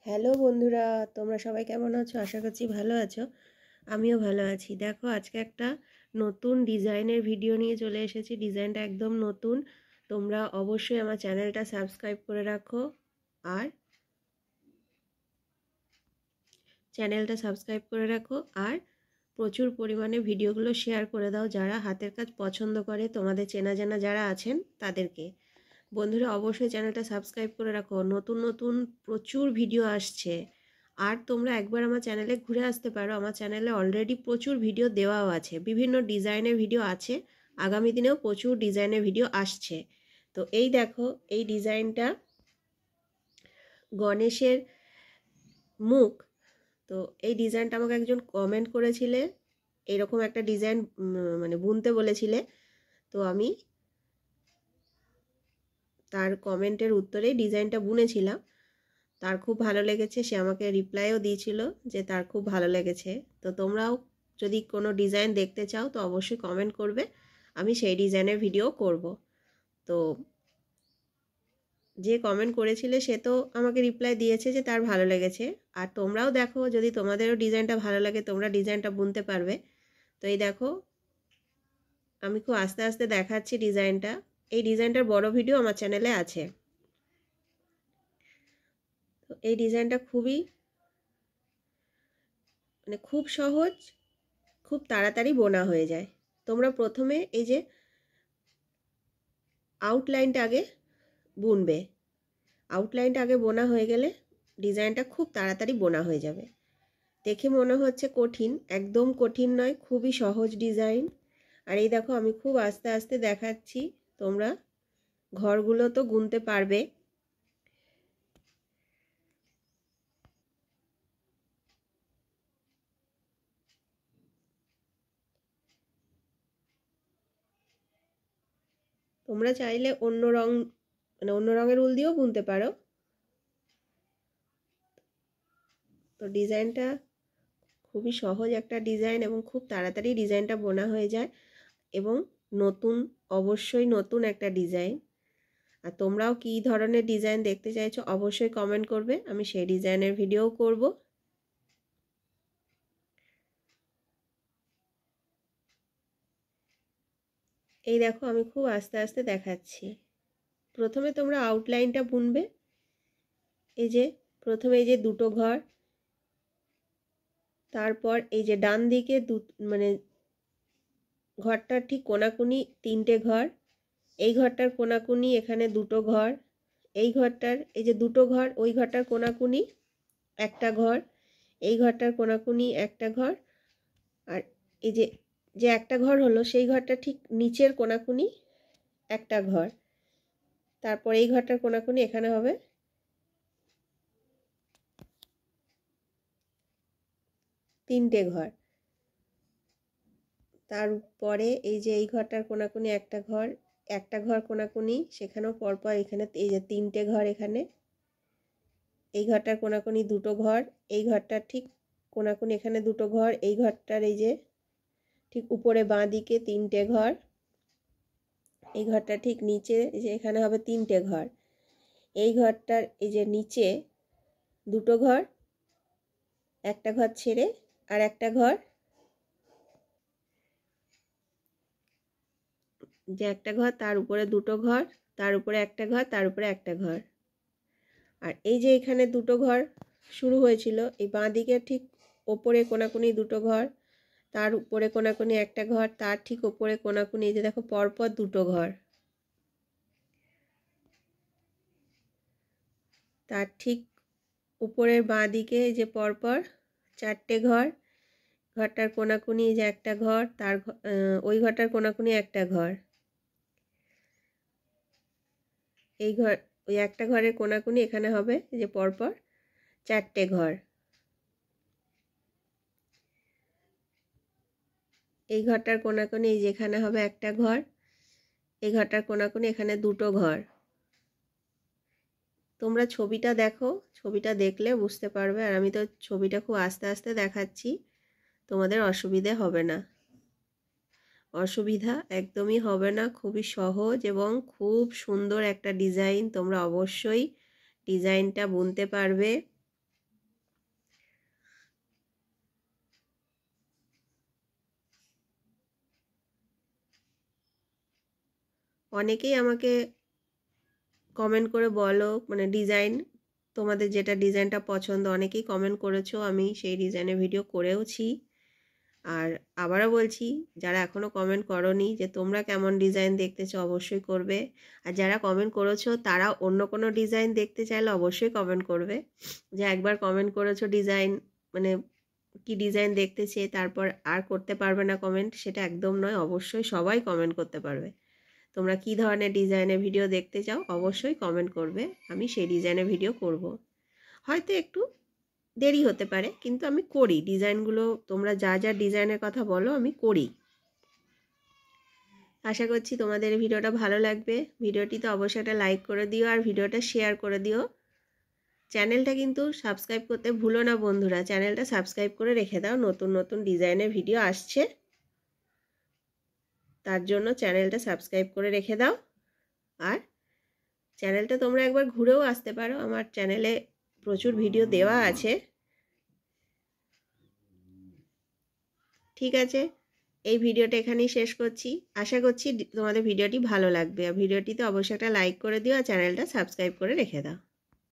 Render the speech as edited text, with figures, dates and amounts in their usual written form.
Hello বন্ধুরা, তোমরা সবাই কেমন আছো? আশা করছি ভালো আছো। আমিও ভালো আছি। দেখো, আজকে একটা নতুন ডিজাইনের ভিডিও নিয়ে চলে এসেছি। ডিজাইনটা একদম নতুন। তোমরা অবশ্যই আমার চ্যানেলটা সাবস্ক্রাইব করে রাখো আর আর প্রচুর পরিমাণে ভিডিওগুলো শেয়ার করে দাও যারা হাতের কাজ পছন্দ করে, তোমাদের চেনা জানা যারা আছেন তাদেরকে। বন্ধুরা অবশ্যই চ্যানেলটা সাবস্ক্রাইব করে রাখো। নতুন নতুন প্রচুর ভিডিও আসছে। আর তোমরা একবার আমার চ্যানেলে ঘুরে আসতে পারো। আমার চ্যানেলে অলরেডি প্রচুর ভিডিও দেওয়াও আছে, বিভিন্ন ডিজাইনের ভিডিও আছে। আগামী দিনেও প্রচুর ডিজাইনের ভিডিও আসছে। তো এই দেখো, এই ডিজাইনটা গণেশের মুখ। তো এই ডিজাইনটা আমাকে একজন কমেন্ট করেছিলে, এরকম একটা ডিজাইন মানে বুনতে বলেছিলে। তো আমি তার কমেন্টের উত্তরে ডিজাইনটা বুনেছিলাম। তার খুব ভালো লেগেছে, সে আমাকে রিপ্লাইও দিয়েছিল যে তার খুব ভালো লেগেছে। তো তোমরাও যদি কোনো ডিজাইন দেখতে চাও তো অবশ্যই কমেন্ট করবে, আমি সেই ডিজাইনের ভিডিও করব। তো যে কমেন্ট করেছিলে সে তো আমাকে রিপ্লাই দিয়েছে যে তার ভালো লেগেছে। আর তোমরাও দেখো, যদি তোমাদেরও ডিজাইনটা ভালো লাগে তোমরা ডিজাইনটা বুনতে পারবে। তো এই দেখো, আমি খুব আস্তে আস্তে দেখাচ্ছি ডিজাইনটা। এই ডিজাইনটার বড় ভিডিও আমার চ্যানেলে আছে। তো এই ডিজাইনটা খুব সহজ, খুব তাড়াতাড়ি বোনা হয়ে যায়। তোমরা প্রথমে এই যে আউটলাইনটা আগে বুনবে। আউটলাইনটা আগে বোনা হয়ে গেলে ডিজাইনটা খুব তাড়াতাড়ি বোনা হয়ে যাবে। দেখে মনে হচ্ছে কঠিন, একদম কঠিন নয়, খুবই সহজ ডিজাইন। আর এই দেখো, আমি খুব আস্তে আস্তে দেখাচ্ছি, তোমরা ঘরগুলো তো গুনতে পারবে। তোমরা চাইলে অন্য রং অন্য রঙের উল দিয়েও বুনতে পারো। তো ডিজাইনটা খুবই সহজ একটা ডিজাইন এবং খুব তাড়াতাড়ি ডিজাইনটা বোনা হয়ে যায় এবং নতুন, অবশ্যই নতুন একটা ডিজাইন। আর তোমরাও কী ধরনের ডিজাইন দেখতে চাইছো অবশ্যই কমেন্ট করবে, আমি সেই ডিজাইনের ভিডিও করব। এই দেখো, আমি খুব আস্তে আস্তে দেখাচ্ছি। প্রথমে তোমরা আউটলাইনটা বুনবে। এই যে প্রথমে এই যে দুটো ঘর, তারপর এই যে ডান দিকে মানে ঘরটার ঠিক কোনাকুনি তিনটে ঘর, এই ঘরটার কোনাকুনি এখানে দুটো ঘর, এই ঘরটার এই যে দুটো ঘর, ওই ঘরটার কোনাকুনি একটা ঘর, এই ঘরটার কোনাকুনি একটা ঘর, আর এই যে যে একটা ঘর হলো সেই ঘরটা ঠিক নিচের কোনাকুনি একটা ঘর। তারপর এই ঘরটার কোনাকুনি এখানে হবে তিনটে ঘর। তারপরে এই যে এই ঘরটার কোনাকুনি একটা ঘর কোনাকুনি, সেখানেও পরপর এখানে এই যে তিনটে ঘর, এখানে এই ঘরটার কোনাকুনি দুটো ঘর, এই ঘরটার ঠিক কোনাকুনি এখানে দুটো ঘর, এই ঘরটার এই যে ঠিক উপরে বাঁ দিকে তিনটে ঘর, এই ঘরটা ঠিক নিচে এই যে এখানে হবে তিনটে ঘর, এই ঘরটার এই যে নিচে দুটো ঘর, একটা ঘর ছেড়ে আর একটা ঘর, যে একটা ঘর তার উপরে দুটো ঘর, তার উপরে একটা ঘর, তার উপরে একটা ঘর। আর এই যে এখানে দুটো ঘর শুরু হয়েছিল, এই বাঁ দিকের ঠিক ওপরে কোনাকুনি দুটো ঘর, তার উপরে কোনাকুনি একটা ঘর, তার ঠিক ওপরে কোনাকুনি এই যে দেখো পরপর দুটো ঘর, তার ঠিক উপরের বাঁ দিকে এই যে পরপর চারটে ঘর, ঘরটার কোনাকুনি এই যে একটা ঘর, তার ওই ঘরটার কোনাকুনি একটা ঘর, এই ঘর ওই একটা ঘরের কোনাকুনি এখানে হবে এই যে পরপর চারটে ঘর, এই ঘরটার কোনাকুনি এই যে এখানে হবে একটা ঘর, এই ঘরটার কোনাকুনি এখানে দুটো ঘর। তোমরা ছবিটা দেখো, ছবিটা দেখলে বুঝতে পারবে। আর আমি তো ছবিটা খুব আস্তে আস্তে দেখাচ্ছি, তোমাদের অসুবিধে হবে না, অসুবিধা একদমই হবে না। খুবই সহজ এবং খুব সুন্দর একটা ডিজাইন, তোমরা অবশ্যই ডিজাইনটা বুনতে পারবে। অনেকেই আমাকে কমেন্ট করে বলো, মানে ডিজাইন, তোমাদের যেটা ডিজাইনটা পছন্দ, অনেকেই কমেন্ট করেছো, আমি সেই ডিজাইনের ভিডিও করেওছি। আর আবারও বলছি, যারা এখনও কমেন্ট করোনি যে তোমরা কেমন ডিজাইন দেখতে চাও অবশ্যই করবে। আর যারা কমেন্ট করেছো তারা অন্য কোনো ডিজাইন দেখতে চাইলে অবশ্যই কমেন্ট করবে। যে একবার কমেন্ট করেছো ডিজাইন, মানে কি ডিজাইন দেখতে চেয়ে তারপর আর করতে পারবে না কমেন্ট, সেটা একদম নয়। অবশ্যই সবাই কমেন্ট করতে পারবে। তোমরা কি ধরনের ডিজাইনের ভিডিও দেখতে চাও অবশ্যই কমেন্ট করবে, আমি সেই ডিজাইনের ভিডিও করব। হয়তো একটু দেরি হতে পারে, কিন্তু আমি করি ডিজাইনগুলো। তোমরা যা যা ডিজাইনের কথা বলো আমি করি। আশা করছি তোমাদের এই ভিডিওটা ভালো লাগবে। ভিডিওটিতে অবশ্যই একটা লাইক করে দিও আর ভিডিওটা শেয়ার করে দিও। চ্যানেলটা কিন্তু সাবস্ক্রাইব করতে ভুলো না বন্ধুরা, চ্যানেলটা সাবস্ক্রাইব করে রেখে দাও। নতুন নতুন ডিজাইনের ভিডিও আসছে, তার জন্য চ্যানেলটা সাবস্ক্রাইব করে রেখে দাও। আর চ্যানেলটা তোমরা একবার ঘুরেও আসতে পারো, আমার চ্যানেলে প্রচুর ভিডিও দেওয়া আছে। ঠিক আছে, এই ভিডিওটা এখানেই শেষ করছি। আশা করছি তোমাদের ভিডিওটি ভালো লাগবে। আর ভিডিওটিতে অবশ্যই একটা লাইক করে দিও আর চ্যানেলটা সাবস্ক্রাইব করে রেখে দাও।